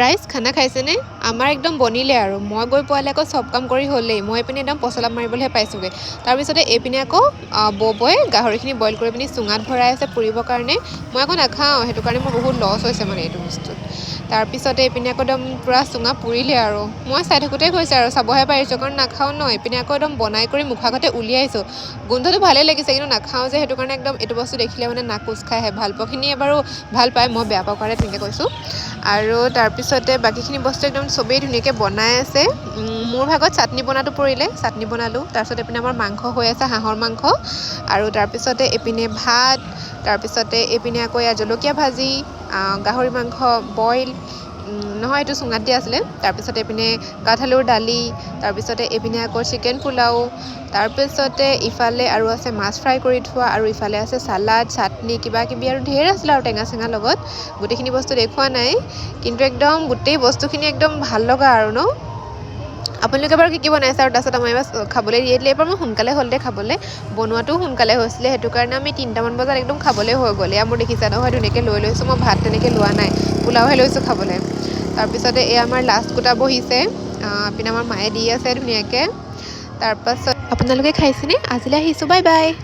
ৰাইজ খানা খাইছেনে? আমাৰ একদম বনিলে আৰু মই গৈ পোৱালে আকৌ চব কাম কৰি হ'লেই মই এইপিনে একদম পচলা মাৰিবলৈহে পাইছোঁগৈ। তাৰপিছতে এইপিনে আকৌ বৌয়ে গাহৰিখিনি বইল কৰি পিনি চুঙাত ভৰাই আছে পুৰিবৰ কাৰণে। মই আকৌ নাখাওঁ, সেইটো কাৰণে মোৰ বহুত লছ হৈছে মানে এইটো বস্তুত। তাৰপিছতে এইপিনে আকৌ একদম পূৰা চুঙা পুৰিলে আৰু মই চাই থাকোঁতেই গৈছে আৰু চাবহে পাৰিছোঁ কাৰণ নাখাওঁ ন। এইপিনে আকৌ একদম বনাই কৰি মুখৰ আগতে উলিয়াইছোঁ। গোন্ধটো ভালেই লাগিছে কিন্তু নাখাওঁ যে সেইটো কাৰণে একদম এইটো বস্তু দেখিলে মানে নাক কোচ খাই আহে। ভাল পোৱাখিনিয়ে বাৰু ভাল পায়, মই বেয়া পাওঁ কাৰণে তেনেকৈ কৈছোঁ। আৰু তাৰপিছতে বাকীখিনি বস্তু একদম চবেই ধুনীয়াকৈ বনাই আছে। মোৰ ভাগত চাটনি বনাটো পৰিলে, চাটনি বনালোঁ। তাৰপিছত এইপিনে আমাৰ মাংস হৈ আছে, হাঁহৰ মাংস। আৰু তাৰপিছতে এইপিনে ভাত, তাৰপিছতে এইপিনে আকৌ ইয়াত জলকীয়া ভাজি, গাহৰি মাংস বইল, নহয় এইটো চুঙাত দিয়া আছিলে। তাৰপিছতে এইপিনে কাঠআলুৰ দালি, তাৰপিছতে এইপিনে আকৌ চিকেন পোলাও, তাৰপিছতে ইফালে আৰু আছে মাছ ফ্ৰাই কৰি থোৱা, আৰু ইফালে আছে চালাড, চাটনি কিবা কিবি আৰু ঢেৰ আছিলে আৰু টেঙা চেঙা লগত। গোটেইখিনি বস্তু দেখুওৱা নাই, কিন্তু একদম গোটেই বস্তুখিনি একদম ভাল লগা আৰু ন। আপোনালোকে বাৰু কি কি বনাইছে? আৰু তাৰপিছত আমাৰ এবাৰ খাবলৈ দিয়ে দিলে। এইবাৰ মই সোনকালে হ'ল দে খাবলৈ, বনোৱাটোও সোনকালে হৈছিলে, সেইটো কাৰণে আমি 3টামান বজাত একদম খাবলৈ হৈ গ'ল। এয়া মোৰ দেখিছা নহয় ধুনীয়াকৈ লৈ লৈছোঁ, মই ভাত তেনেকৈ লোৱা নাই, পোলাওহে লৈছোঁ খাবলৈ। তাৰপিছতে এয়া আমাৰ লাষ্ট গোটা বহিছে, পিনে আমাৰ মায়ে দি আছে ধুনীয়াকৈ। তাৰপাছত আপোনালোকে খাইছেনে? আজিলৈ আহিছোঁ, বাই বাই।